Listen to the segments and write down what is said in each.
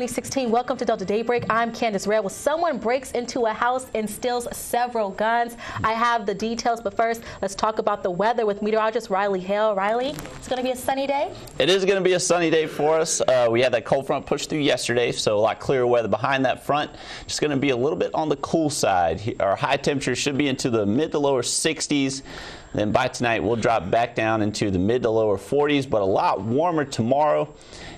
2016. Welcome to Delta Daybreak. I'm Candace Red. Well, someone breaks into a house and steals several guns. I have the details, but first, let's talk about the weather with meteorologist Riley Hale. Riley, it's going to be a sunny day? It is going to be a sunny day for us. We had that cold front push through yesterday, so a lot clearer weather behind that front. Just going to be a little bit on the cool side. Our high temperature should be into the mid to lower 60s. Then by tonight, we'll drop back down into the mid to lower 40s, but a lot warmer tomorrow.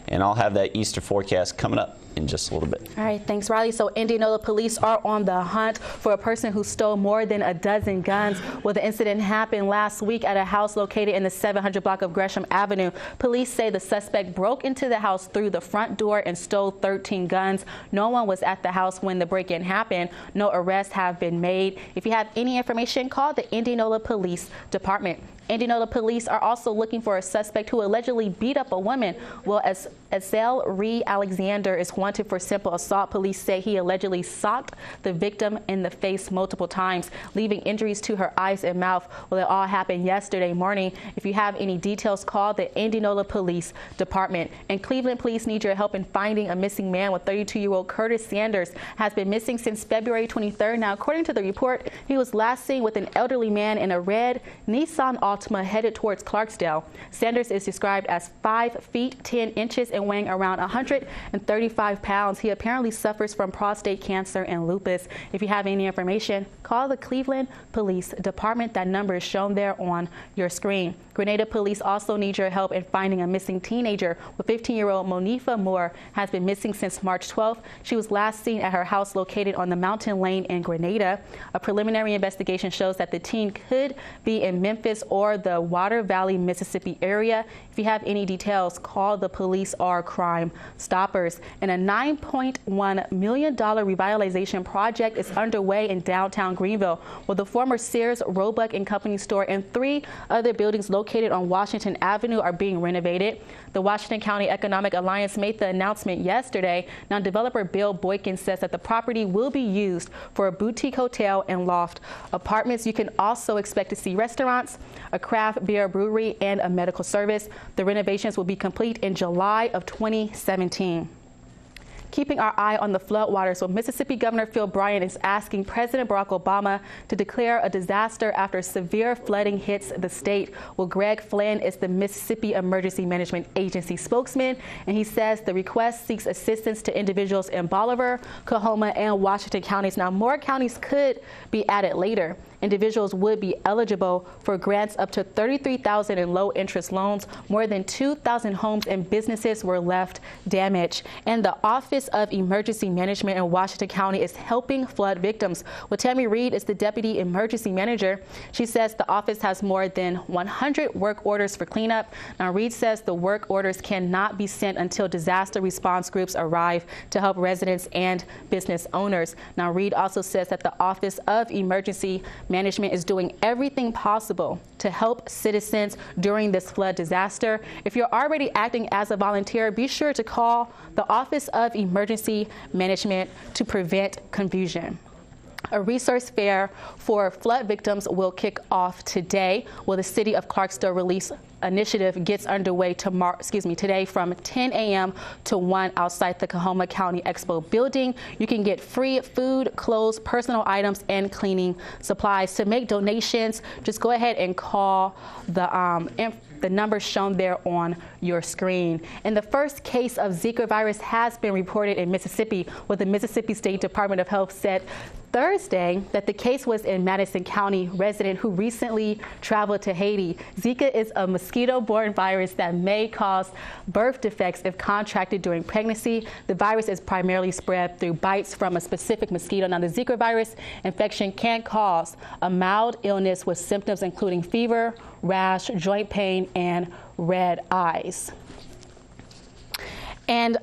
And I'll have that Easter forecast coming up in just a little bit. All right, thanks, Riley. So Indianola police are on the hunt for a person who stole more than a dozen guns. Well, the incident happened last week at a house located in the 700 block of Gresham Avenue. Police say the suspect broke into the house through the front door and stole 13 guns. No one was at the house when the break-in happened. No arrests have been made. If you have any information, call the Indianola Police Department. Indianola police are also looking for a suspect who allegedly beat up a woman. Well, as Azelle Reed Alexander is wanted for simple assault. Police say he allegedly socked the victim in the face multiple times, leaving injuries to her eyes and mouth. Well, it all happened yesterday morning. If you have any details, call the Indianola Police Department. And Cleveland police need your help in finding a missing man. With 32-year-old Curtis Sanders has been missing since February 23rd. Now, according to the report, he was last seen with an elderly man in a red Nissan Altima headed towards Clarksdale. Sanders is described as 5 feet 10 inches and weighing around 135 pounds. He apparently suffers from prostate cancer and lupus. If you have any information, call the Cleveland Police Department. That number is shown there on your screen. Grenada police also need your help in finding a missing teenager. With 15-year-old Monifa Moore has been missing since March 12th. She was last seen at her house located on the Mountain Lane in Grenada. A preliminary investigation shows that the teen could be in Memphis or the Water Valley, Mississippi area. If you have any details, call the police or Crime Stoppers. And a $9.1 million revitalization project is underway in downtown Greenville, where the former Sears, Roebuck and Company store and 3 other buildings located on Washington Avenue are being renovated. The Washington County Economic Alliance made the announcement yesterday. Now, developer Bill Boykin says that the property will be used for a boutique hotel and loft apartments. You can also expect to see restaurants, a craft beer brewery, and a medical service. The renovations will be complete in July of 2017. Keeping our eye on the floodwaters, so Mississippi Governor Phil Bryant is asking President Barack Obama to declare a disaster after severe flooding hits the state. Well, Greg Flynn is the Mississippi Emergency Management Agency spokesman, and he says the request seeks assistance to individuals in Bolivar, Coahoma, and Washington counties. Now, more counties could be added later. Individuals would be eligible for grants up to $33,000 in low-interest loans. More than 2,000 homes and businesses were left damaged. And the Office of Emergency Management in Washington County is helping flood victims. Well, Tammy Reed is the Deputy Emergency Manager. She says the office has more than 100 work orders for cleanup. Now, Reed says the work orders cannot be sent until disaster response groups arrive to help residents and business owners. Now, Reed also says that the Office of Emergency Management is doing everything possible to help citizens during this flood disaster. If you're already acting as a volunteer, be sure to call the Office of Emergency Management to prevent confusion. A resource fair for flood victims will kick off today. Well, the City of Clarksdale Relief Initiative gets underway today from 10 a.m. to 1 outside the Coahoma County Expo building. You can get free food, clothes, personal items, and cleaning supplies. To make donations, just go ahead and call the number shown there on your screen. And the first case of Zika virus has been reported in Mississippi, with the Mississippi State Department of Health said Thursday that the case was in Madison County resident who recently traveled to Haiti. Zika is a mosquito-borne virus that may cause birth defects if contracted during pregnancy. The virus is primarily spread through bites from a specific mosquito. Now, the Zika virus infection can cause a mild illness with symptoms including fever, rash, joint pain, and red eyes. And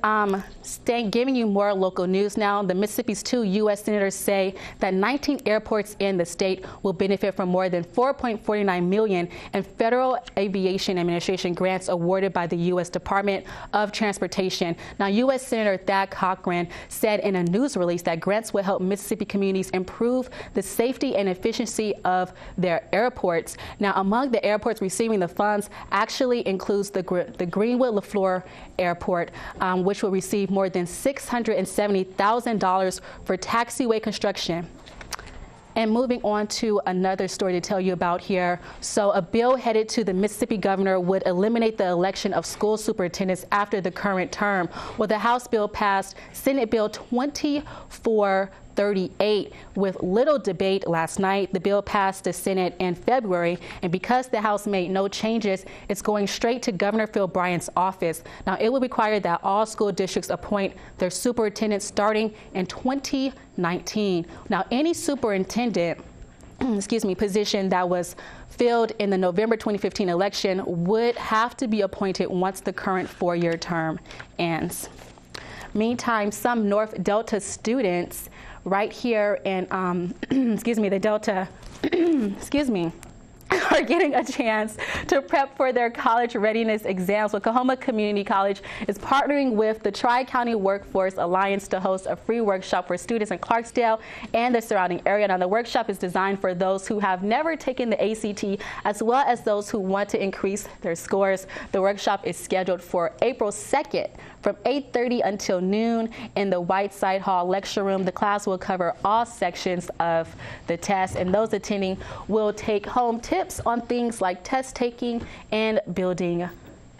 giving you more local news now, the Mississippi's 2 U.S. senators say that 19 airports in the state will benefit from more than $4.49 million in Federal Aviation Administration grants awarded by the U.S. Department of Transportation. Now, U.S. Senator Thad Cochran said in a news release that grants will help Mississippi communities improve the safety and efficiency of their airports. Now, among the airports receiving the funds actually includes the Greenwood-LaFleur Airport. which will receive more than $670,000 for taxiway construction. And moving on to another story to tell you about here. So a bill headed to the Mississippi governor would eliminate the election of school superintendents after the current term. Well, the House bill passed Senate Bill 2438 with little debate last night. The bill passed the Senate in February, and because the House made no changes, it's going straight to Governor Phil Bryant's office. Now, it will require that all school districts appoint their superintendents starting in 2019. Now, any superintendent position that was filled in the November 2015 election would have to be appointed once the current 4-year term ends. Meantime, some North Delta students right here in, the Delta, are getting a chance to prep for their college readiness exams. Oklahoma Community College is partnering with the Tri-County Workforce Alliance to host a free workshop for students in Clarksdale and the surrounding area. Now, the workshop is designed for those who have never taken the ACT, as well as those who want to increase their scores. The workshop is scheduled for April 2nd from 8:30 until noon in the Whiteside Hall lecture room. The class will cover all sections of the test, and those attending will take home tips on things like test taking and building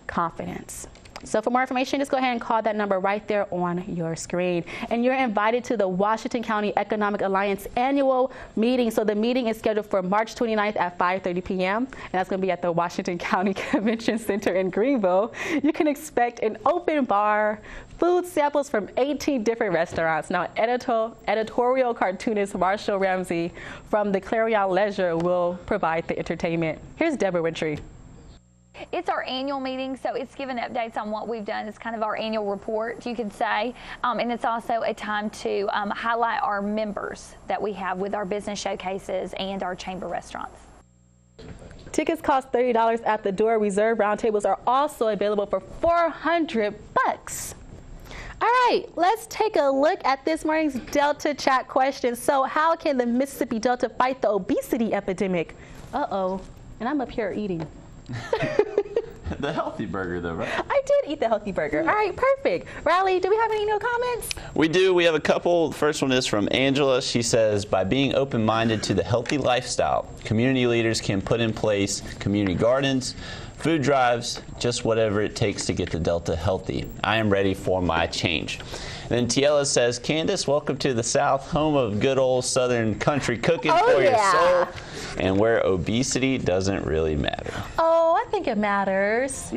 confidence. So for more information, just go ahead and call that number right there on your screen. And you're invited to the Washington County Economic Alliance annual meeting. So the meeting is scheduled for March 29th at 5:30 p.m. And that's going to be at the Washington County Convention Center in Greenville. You can expect an open bar, food samples from 18 different restaurants. Now, editorial cartoonist Marshall Ramsey from the Clarion Ledger will provide the entertainment. Here's Deborah Wintry. It's our annual meeting, so it's giving updates on what we've done. It's kind of our annual report, you could say. And it's also a time to highlight our members that we have with our business showcases and our chamber restaurants. Tickets cost $30 at the door. Reserve roundtables are also available for $400. All right, let's take a look at this morning's Delta chat question. So how can the Mississippi Delta fight the obesity epidemic? Uh-oh, and I'm up here eating. The healthy burger, though, right? I did eat the healthy burger. All right, perfect. Riley, do we have any new comments? We do. We have a couple. The first one is from Angela. She says, by being open-minded to the healthy lifestyle, community leaders can put in place community gardens, food drives, just whatever it takes to get the Delta healthy. I am ready for my change. And then Tiela says, Candace, welcome to the South, home of good old Southern country cooking for your soul, and where obesity doesn't really matter. Oh, I think it matters.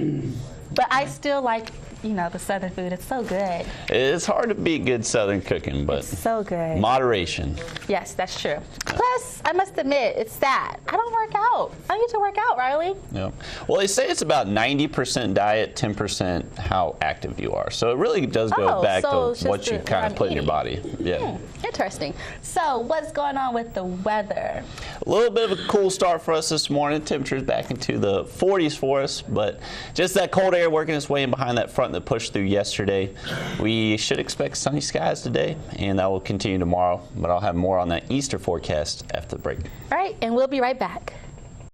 But I still like, the Southern food. It's so good. It's hard to beat good Southern cooking, but it's so good. Moderation. Yes, that's true. Plus, I must admit, it's sad. I don't work out. I need to work out, Riley. Yeah. Well, they say it's about 90% diet, 10% how active you are. So it really does go back to what you kind of put in your body. Yeah. Interesting. So what's going on with the weather? A little bit of a cool start for us this morning. Temperatures back into the 40s for us, but just that cold air working its way in behind that front that pushed through yesterday. We should expect sunny skies today, and that will continue tomorrow, but I'll have more on that Easter forecast after the break. All right, and we'll be right back.